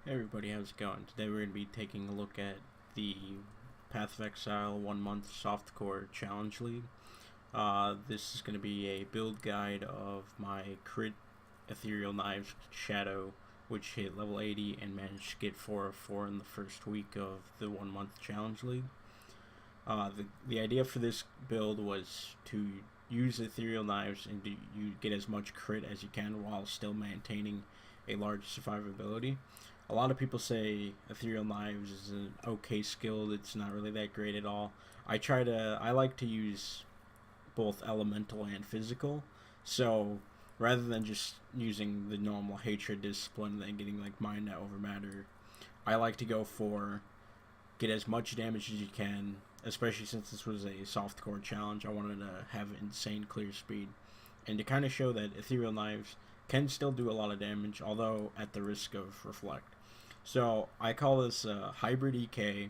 Hey everybody, how's it going? Today we're going to be taking a look at the Path of Exile 1 month softcore challenge league. This is going to be a build guide of my crit Ethereal Knives Shadow, which hit level 80 and managed to get 4 of 4 in the first week of the 1 month challenge league. The idea for this build was to use Ethereal Knives and you get as much crit as you can while still maintaining a large survivability. A lot of people say Ethereal Knives is an okay skill. It's not really that great at all. I like to use both elemental and physical. So rather than just using the normal hatred discipline and getting like mind over matter, I like to go for get as much damage as you can, especially since this was a softcore challenge. I wanted to have insane clear speed and to kind of show that Ethereal Knives can still do a lot of damage, although at the risk of reflect. So I call this a hybrid EK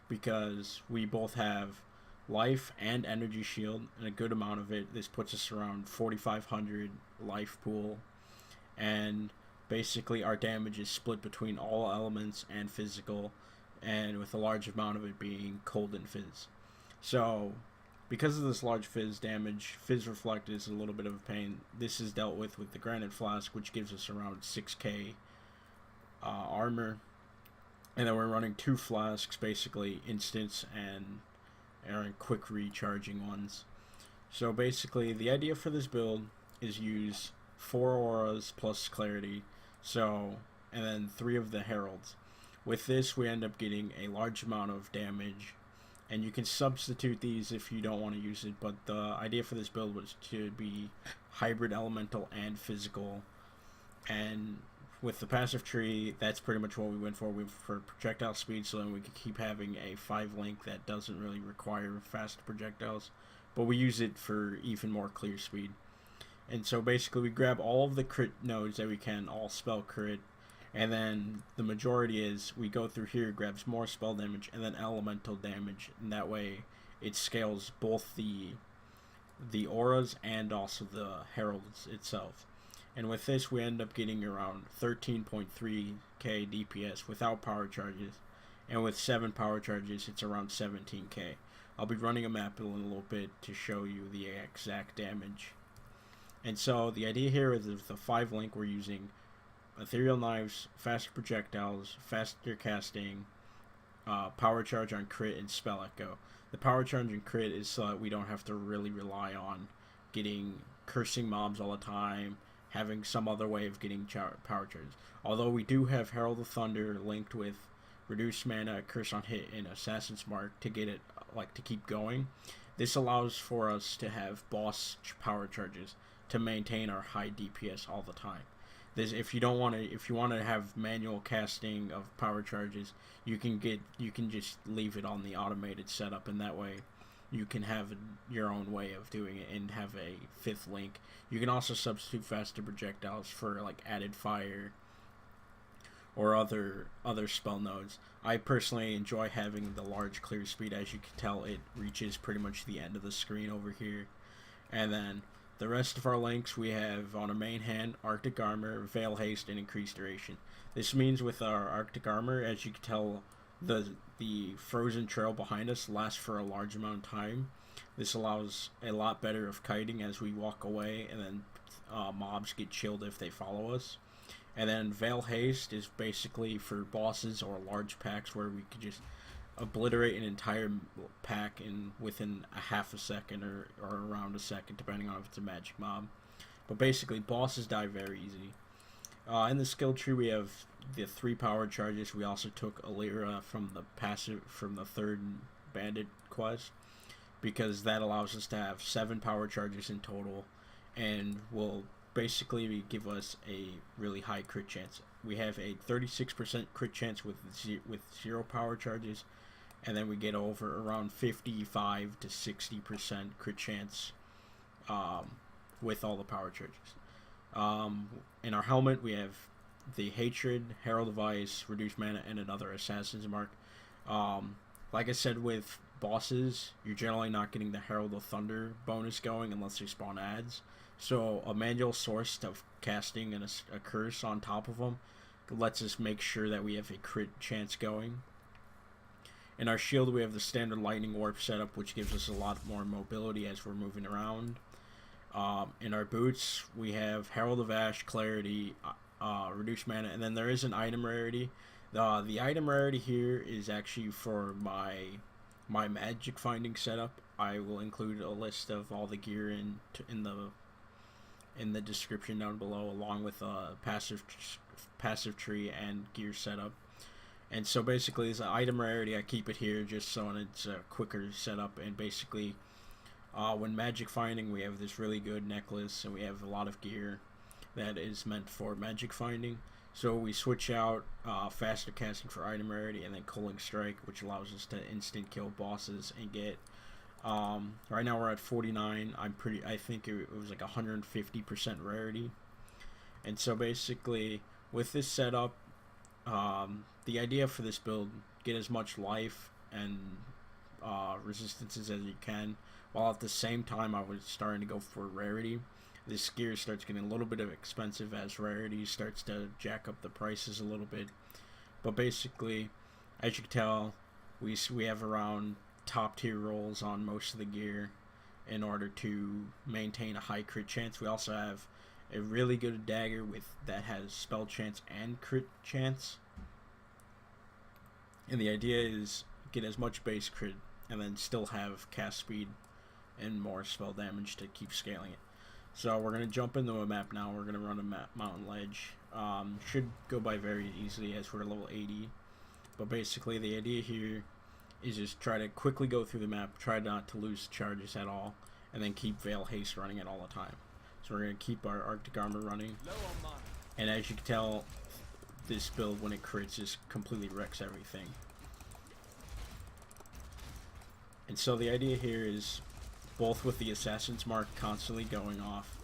because we both have life and energy shield and a good amount of it. This puts us around 4,500 life pool, and basically our damage is split between all elements and physical, and with a large amount of it being cold and fizz. So because of this large fizz damage, fizz reflect is a little bit of a pain. This is dealt with the granite flask, which gives us around 6k armor, and then we're running 2 flasks, basically instants and quick recharging ones. So basically the idea for this build is use 4 auras plus clarity, so and then 3 of the heralds. With this we end up getting a large amount of damage, and you can substitute these if you don't want to use it, but the idea for this build was to be hybrid elemental and physical. And with the passive tree, that's pretty much what we went for. We went for projectile speed, so then we could keep having a 5 link that doesn't really require fast projectiles, but we use it for even more clear speed. And so basically we grab all of the crit nodes that we can, all spell crit, and then the majority is we go through here, grabs more spell damage and then elemental damage, and that way it scales both the auras and also the heralds itself. And with this we end up getting around 13.3k DPS without power charges, and with 7 power charges it's around 17k. I'll be running a map in a little bit to show you the exact damage. And so the idea here is with the 5 link we're using Ethereal Knives, faster projectiles, faster casting, power charge on crit, and spell echo. The power charge and crit is so that we don't have to really rely on getting cursing mobs all the time, having some other way of getting power charges. Although we do have Herald of Thunder linked with reduced mana, curse on hit, and Assassin's Mark to get it to keep going. This allows for us to have boss power charges to maintain our high DPS all the time. If you want to have manual casting of power charges, you can just leave it on the automated setup, and that way you can have your own way of doing it and have a 5th link. You can also substitute faster projectiles for added fire or other spell nodes. I personally enjoy having the large clear speed. As you can tell, it reaches pretty much the end of the screen over here. And then the rest of our links we have on our main hand: Arctic Armor, Veil Haste, and Increased Duration. This means with our Arctic Armor, as you can tell, the frozen trail behind us lasts for a large amount of time. This allows a lot better of kiting as we walk away, and then mobs get chilled if they follow us. And then Veil Haste is basically for bosses or large packs where we could just obliterate an entire pack within a half a second or around a second, depending on if it's a magic mob. But basically bosses die very easy. In the skill tree we have the 3 power charges. We also took Alira from the 3rd bandit quest, because that allows us to have 7 power charges in total, and will basically give us a really high crit chance. We have a 36% crit chance with 0 power charges, and then we get over around 55 to 60% crit chance with all the power charges. In our helmet we have the Hatred, Herald of Ice, Reduced Mana, and another Assassin's Mark. Like I said, with bosses you're generally not getting the Herald of Thunder bonus going unless they spawn ads. So a manual source of casting and a curse on top of them lets us make sure that we have a crit chance going. In our shield, we have the standard lightning warp setup, which gives us a lot more mobility as we're moving around. In our boots, we have Herald of Ash, Clarity, reduced mana, and then there is an item rarity. The item rarity here is actually for my magic finding setup. I will include a list of all the gear in the description down below, along with a passive tree and gear setup. And so basically, as an item rarity, I keep it here just so it's a quicker setup. And basically, when magic finding, we have this really good necklace, and we have a lot of gear that is meant for magic finding. So we switch out faster casting for item rarity, and then Culling Strike, which allows us to instant kill bosses and get. Right now we're at 49. I think it was like 150% rarity. And so basically, with this setup, the idea for this build, get as much life and resistances as you can, while at the same time I was starting to go for rarity. This gear starts getting a little bit expensive as rarity starts to jack up the prices a little bit. But basically, as you can tell, we have around top tier rolls on most of the gear in order to maintain a high crit chance. We also have a really good dagger that has spell chance and crit chance. And the idea is get as much base crit and then still have cast speed and more spell damage to keep scaling it. So we're going to jump into a map now. We're going to run a mountain ledge. Should go by very easily as we're level 80. But basically the idea here is just try to quickly go through the map, try not to lose charges at all, and then keep Veil Haste running it all the time. So we're going to keep our Arctic Armor running. And as you can tell, this build, when it crits, just completely wrecks everything. And so the idea here is, both with the Assassin's Mark constantly going off,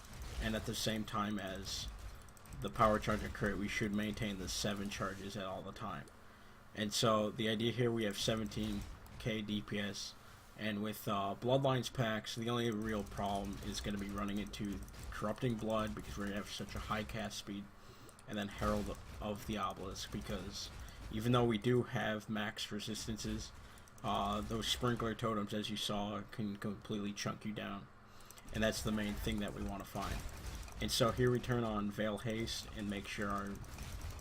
and at the same time as the power charge and crit, we should maintain the 7 charges at all the time. And so the idea here, we have 17k DPS, and with Bloodlines packs, the only real problem is going to be running into Corrupting Blood, because we have such a high cast speed, and then Herald of the Obelisk, because even though we do have max resistances, those Sprinkler Totems, as you saw, can completely chunk you down, and that's the main thing that we want to find. And so here we turn on Veil Haste and make sure our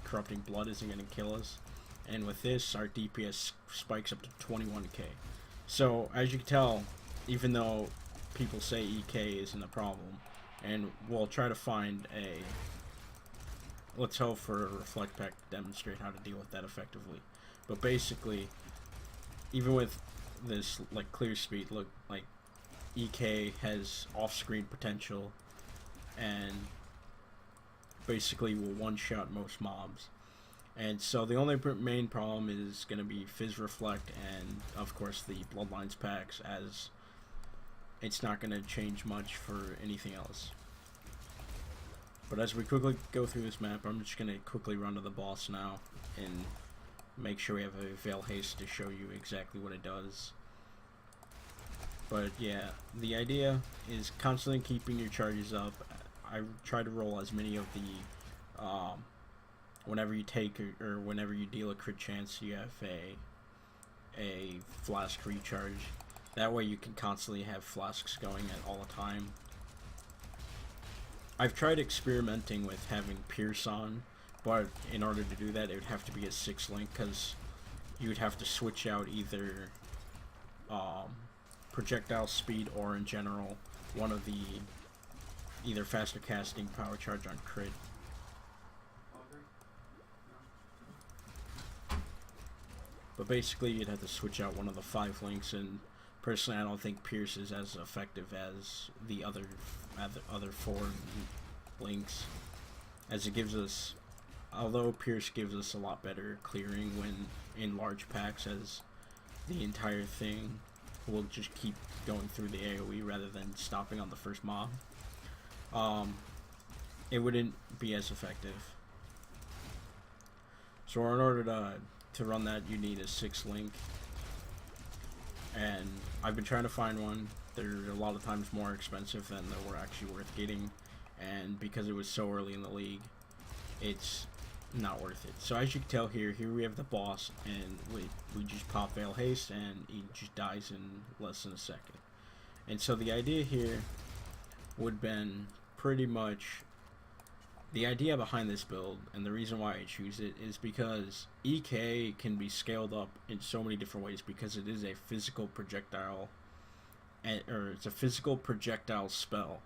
Corrupting Blood isn't going to kill us. And with this, our DPS spikes up to 21k. So, as you can tell, even though people say EK isn't a problem, and we'll try to find a... Let's hope for a Reflect Pack to demonstrate how to deal with that effectively. But basically, even with this, like, clear speed, look, like, EK has off-screen potential, and basically will one-shot most mobs. And so the only main problem is going to be Fizz Reflect and, of course, the Bloodlines packs, as it's not going to change much for anything else. But as we quickly go through this map, I'm just going to quickly run to the boss now and make sure we have a Veil Haste to show you exactly what it does. But yeah, the idea is constantly keeping your charges up. I try to roll as many of the... whenever you take or whenever you deal a crit chance, you have a flask recharge. That way you can constantly have flasks going at all the time. I've tried experimenting with having Pierce on, but in order to do that, it would have to be a 6 link, because you would have to switch out either projectile speed or, in general, one of the either faster casting, power charge on crit. But basically, you'd have to switch out one of the 5 links, and personally, I don't think Pierce is as effective as the other 4 links, as it gives us, although Pierce gives us a lot better clearing when in large packs, as the entire thing will just keep going through the AoE rather than stopping on the first mob. It wouldn't be as effective. So in order to run that, you need a 6 link, and I've been trying to find one. They're a lot of times more expensive than they were actually worth getting, and because it was so early in the league, it's not worth it. So as you can tell here we have the boss, and we just pop Veil Haste, and he just dies in less than a second. And so the idea here would been pretty much the idea behind this build, and the reason why I choose it is because EK can be scaled up in so many different ways because it is a physical projectile, or it's a physical projectile spell.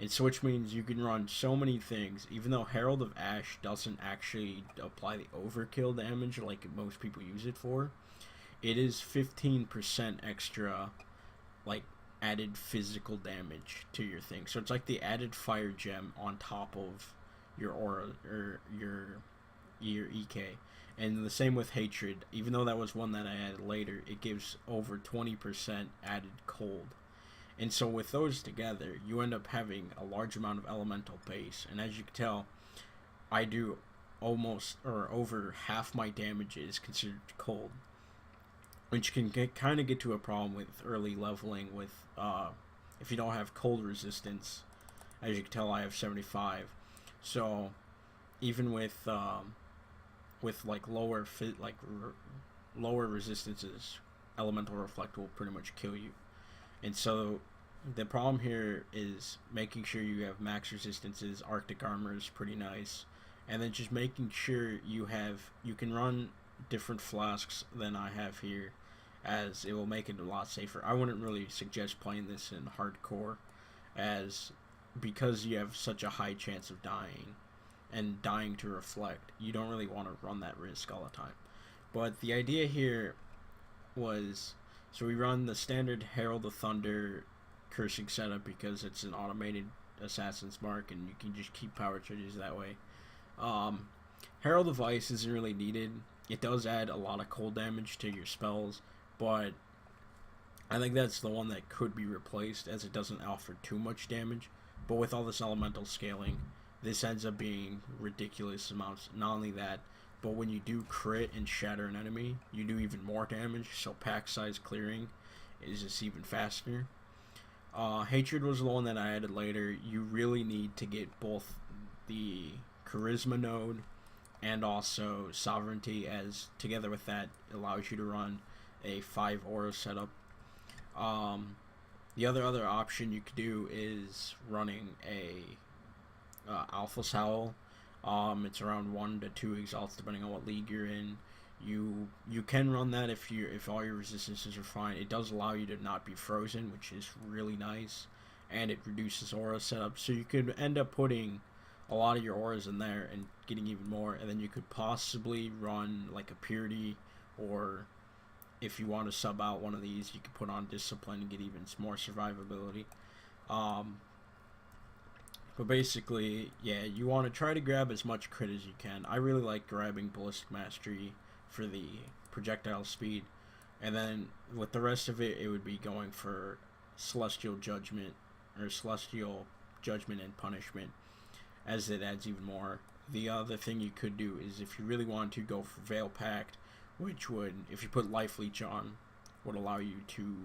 And so which means you can run so many things, even though Herald of Ash doesn't actually apply the overkill damage like most people use it for. It is 15% extra, like, added physical damage to your thing. So it's like the added fire gem on top of your aura, or your EK. And the same with Hatred. Even though that was one that I added later, it gives over 20% added cold. And so with those together, you end up having a large amount of elemental base. And as you can tell, I do almost, or over half my damage is considered cold, which can kind of get to a problem with early leveling with, if you don't have cold resistance. As you can tell, I have 75. So even with like lower lower resistances, elemental reflect will pretty much kill you. And so the problem here is making sure you have max resistances. Arctic armor is pretty nice, and then just making sure you can run different flasks than I have here, as it will make it a lot safer. I wouldn't really suggest playing this in hardcore, as because you have such a high chance of dying, and dying to reflect, you don't really want to run that risk all the time. But the idea here was, so we run the standard Herald of Thunder cursing setup because it's an automated Assassin's Mark and you can just keep power charges that way. Herald of Ice isn't really needed. It does add a lot of cold damage to your spells, but I think that's the one that could be replaced, as it doesn't offer too much damage. But with all this elemental scaling, this ends up being ridiculous amounts. Not only that, but when you do crit and shatter an enemy, you do even more damage, so pack size clearing is just even faster. Hatred was the one that I added later. You really need to get both the Charisma node and also Sovereignty, as together with that allows you to run a 5 aura setup. The other option you could do is running a Alpha Howl. It's around 1 to 2 exalts depending on what league you're in. You can run that if all your resistances are fine. It does allow you to not be frozen, which is really nice, and it reduces aura setup, so you could end up putting a lot of your auras in there and getting even more. And then you could possibly run like a Purity, or if you want to sub out one of these, you could put on Discipline and get even more survivability. But basically, yeah, you want to try to grab as much crit as you can. I really like grabbing Ballistic Mastery for the projectile speed, and then with the rest of it, it would be going for Celestial Judgment, or Celestial Judgment and Punishment, as it adds even more. The other thing you could do is, if you really want to, go for Veil Pact, which would, if you put Life Leech on, would allow you to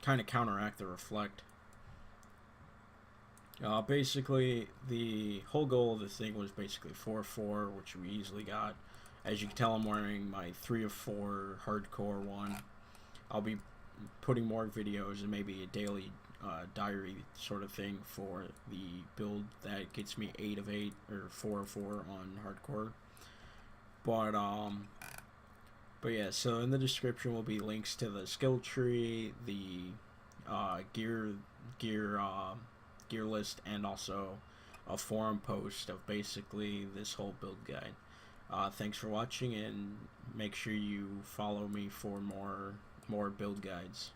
kind of counteract the Reflect. Basically, the whole goal of this thing was basically 4-4, which we easily got. As you can tell, I'm wearing my 3 of 4 hardcore one. I'll be putting more videos and maybe a daily diary sort of thing for the build that gets me 8 of 8 or 4 of 4 on hardcore. But yeah, so in the description will be links to the skill tree, the gear list, and also a forum post of basically this whole build guide. Thanks for watching, and make sure you follow me for more build guides.